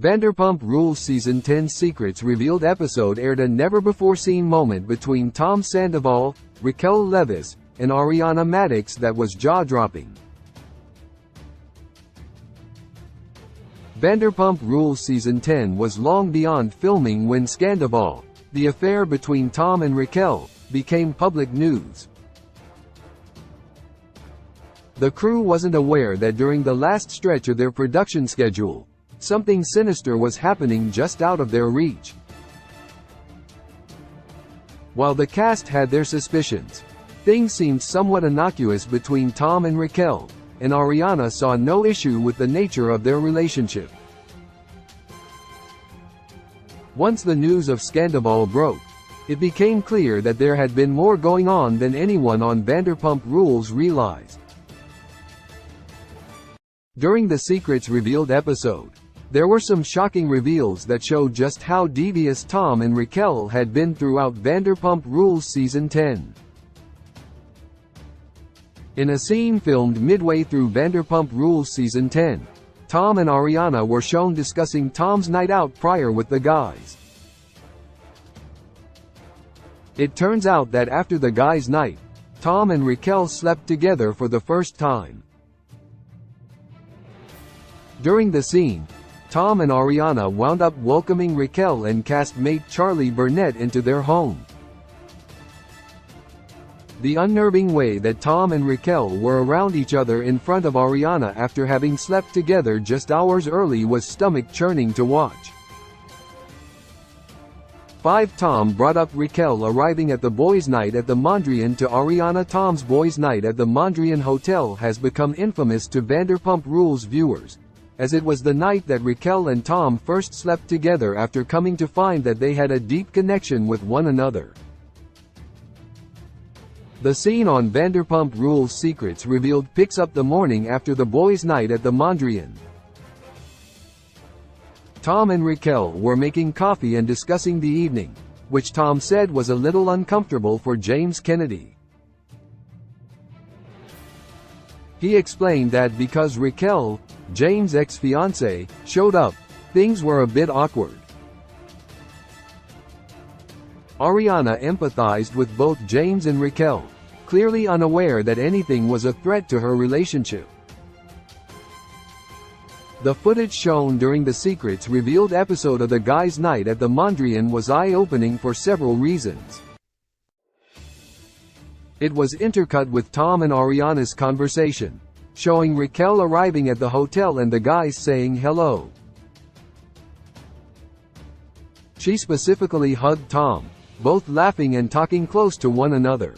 Vanderpump Rules Season 10 Secrets Revealed episode aired a never-before-seen moment between Tom Sandoval, Raquel Leviss, and Ariana Madix that was jaw-dropping. Vanderpump Rules Season 10 was long beyond filming when Scandoval, the affair between Tom and Raquel, became public news. The crew wasn't aware that during the last stretch of their production schedule, something sinister was happening just out of their reach. While the cast had their suspicions, things seemed somewhat innocuous between Tom and Raquel, and Ariana saw no issue with the nature of their relationship. Once the news of Scandoval broke, it became clear that there had been more going on than anyone on Vanderpump Rules realized. During the Secrets Revealed episode, there were some shocking reveals that showed just how devious Tom and Raquel had been throughout Vanderpump Rules Season 10. In a scene filmed midway through Vanderpump Rules Season 10, Tom and Ariana were shown discussing Tom's night out prior with the guys. It turns out that after the guys' night, Tom and Raquel slept together for the first time. During the scene, Tom and Ariana wound up welcoming Raquel and castmate Charlie Burnett into their home. The unnerving way that Tom and Raquel were around each other in front of Ariana after having slept together just hours early was stomach-churning to watch. 5 Tom brought up Raquel arriving at the boys' night at the Mondrian to Ariana. Tom's boys' night at the Mondrian Hotel has become infamous to Vanderpump Rules viewers, as it was the night that Raquel and Tom first slept together after coming to find that they had a deep connection with one another. The scene on Vanderpump Rules Secrets Revealed picks up the morning after the boys' night at the Mondrian. Tom and Raquel were making coffee and discussing the evening, which Tom said was a little uncomfortable for James Kennedy. He explained that because Raquel, James' ex-fiancée, showed up, things were a bit awkward. Ariana empathized with both James and Raquel, clearly unaware that anything was a threat to her relationship. The footage shown during the Secrets Revealed episode of the guys' night at the Mondrian was eye-opening for several reasons. It was intercut with Tom and Ariana's conversation, showing Raquel arriving at the hotel and the guys saying hello. She specifically hugged Tom, both laughing and talking close to one another.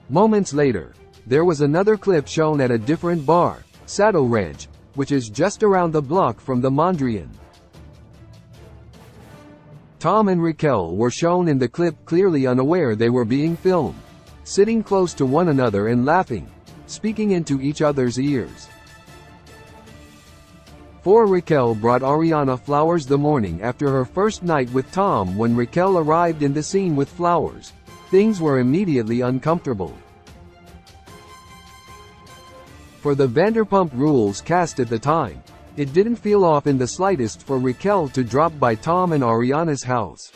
Moments later, there was another clip shown at a different bar, Saddle Ranch, which is just around the block from the Mondrian. Tom and Raquel were shown in the clip clearly unaware they were being filmed, sitting close to one another and laughing, speaking into each other's ears. 4 Raquel brought Ariana flowers the morning after her first night with Tom. When Raquel arrived in the scene with flowers, things were immediately uncomfortable. For the Vanderpump Rules cast at the time, it didn't feel off in the slightest for Raquel to drop by Tom and Ariana's house.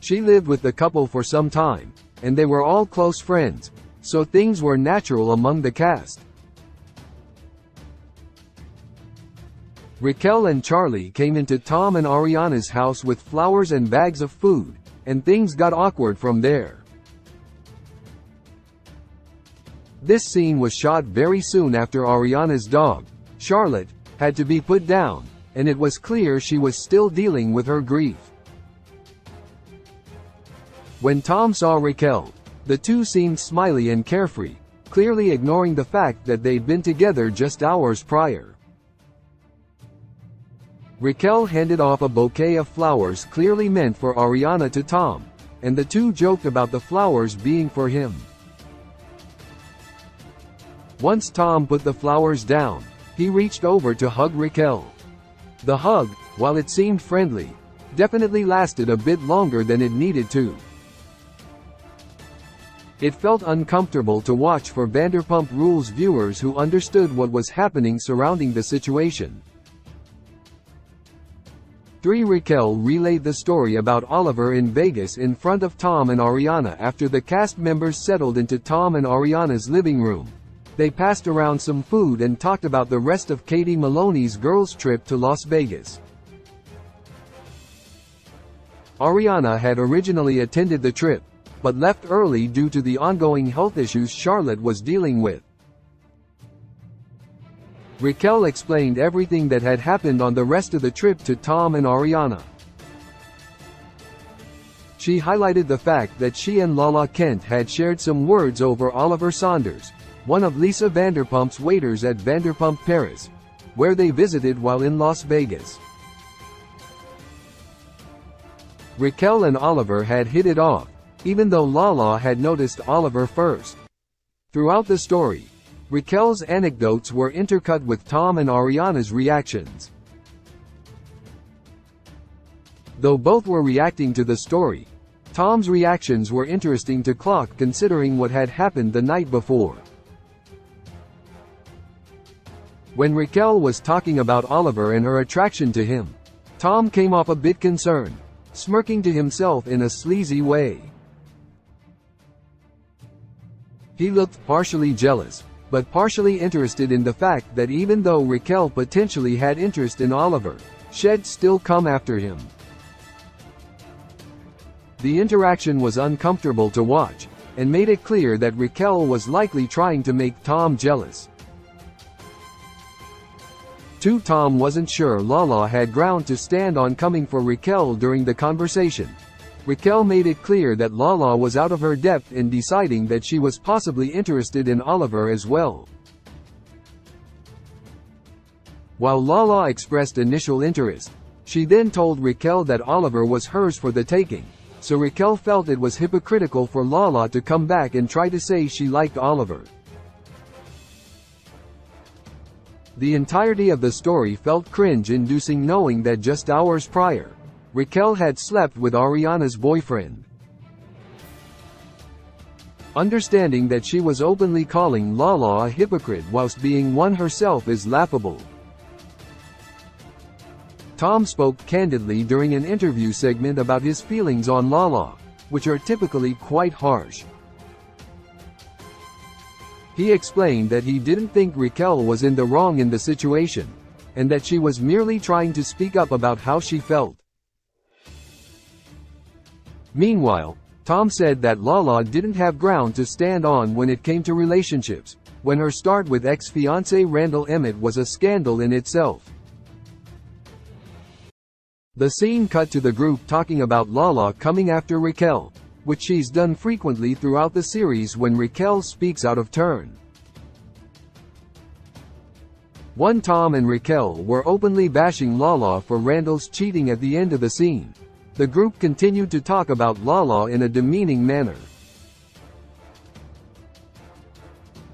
She lived with the couple for some time, and they were all close friends, so things were natural among the cast. Raquel and Charlie came into Tom and Ariana's house with flowers and bags of food, and things got awkward from there. This scene was shot very soon after Ariana's dog, Charlotte, had to be put down, and it was clear she was still dealing with her grief. When Tom saw Raquel, the two seemed smiley and carefree, clearly ignoring the fact that they'd been together just hours prior. Raquel handed off a bouquet of flowers clearly meant for Ariana to Tom, and the two joked about the flowers being for him. Once Tom put the flowers down, he reached over to hug Raquel. The hug, while it seemed friendly, definitely lasted a bit longer than it needed to. It felt uncomfortable to watch for Vanderpump Rules viewers who understood what was happening surrounding the situation. 3. Raquel relayed the story about Oliver in Vegas in front of Tom and Ariana after the cast members settled into Tom and Ariana's living room. They passed around some food and talked about the rest of Katie Maloney's girls' trip to Las Vegas. Ariana had originally attended the trip, but left early due to the ongoing health issues Charlotte was dealing with. Raquel explained everything that had happened on the rest of the trip to Tom and Ariana. She highlighted the fact that she and Lala Kent had shared some words over Oliver Saunders, one of Lisa Vanderpump's waiters at Vanderpump Paris, where they visited while in Las Vegas. Raquel and Oliver had hit it off, even though Lala had noticed Oliver first. Throughout the story, Raquel's anecdotes were intercut with Tom and Ariana's reactions. Though both were reacting to the story, Tom's reactions were interesting to clock considering what had happened the night before. When Raquel was talking about Oliver and her attraction to him, Tom came off a bit concerned, smirking to himself in a sleazy way. He looked partially jealous, but partially interested in the fact that even though Raquel potentially had interest in Oliver, she'd still come after him. The interaction was uncomfortable to watch, and made it clear that Raquel was likely trying to make Tom jealous. 2. Tom wasn't sure Lala had ground to stand on coming for Raquel during the conversation. Raquel made it clear that Lala was out of her depth in deciding that she was possibly interested in Oliver as well. While Lala expressed initial interest, she then told Raquel that Oliver was hers for the taking, so Raquel felt it was hypocritical for Lala to come back and try to say she liked Oliver. The entirety of the story felt cringe-inducing knowing that just hours prior, Raquel had slept with Ariana's boyfriend. Understanding that she was openly calling Lala a hypocrite whilst being one herself is laughable. Tom spoke candidly during an interview segment about his feelings on Lala, which are typically quite harsh. He explained that he didn't think Raquel was in the wrong in the situation, and that she was merely trying to speak up about how she felt. Meanwhile, Tom said that Lala didn't have ground to stand on when it came to relationships, when her start with ex-fiancé Randall Emmett was a scandal in itself. The scene cut to the group talking about Lala coming after Raquel, which she's done frequently throughout the series when Raquel speaks out of turn. 1. Tom and Raquel were openly bashing Lala for Randall's cheating at the end of the scene. The group continued to talk about Lala in a demeaning manner.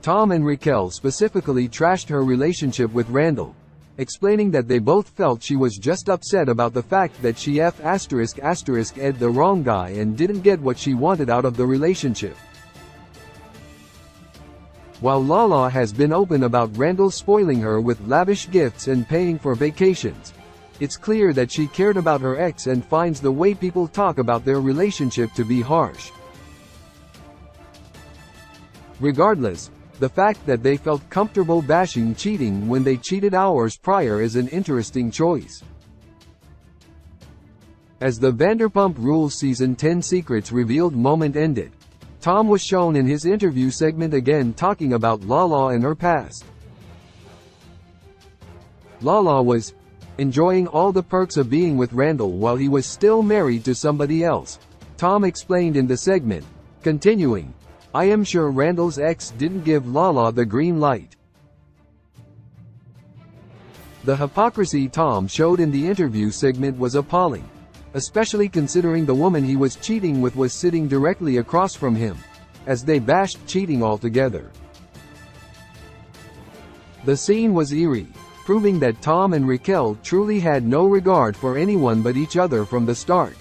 Tom and Raquel specifically trashed her relationship with Randall, explaining that they both felt she was just upset about the fact that she ed the wrong guy and didn't get what she wanted out of the relationship. While Lala has been open about Randall spoiling her with lavish gifts and paying for vacations, it's clear that she cared about her ex and finds the way people talk about their relationship to be harsh. Regardless, the fact that they felt comfortable bashing cheating when they cheated hours prior is an interesting choice. As the Vanderpump Rules Season 10 Secrets revealed moment ended, Tom was shown in his interview segment again talking about Lala and her past. Lala was enjoying all the perks of being with Randall while he was still married to somebody else, Tom explained in the segment, continuing, "I am sure Randall's ex didn't give Lala the green light." The hypocrisy Tom showed in the interview segment was appalling, especially considering the woman he was cheating with was sitting directly across from him, as they bashed cheating altogether. The scene was eerie, proving that Tom and Raquel truly had no regard for anyone but each other from the start.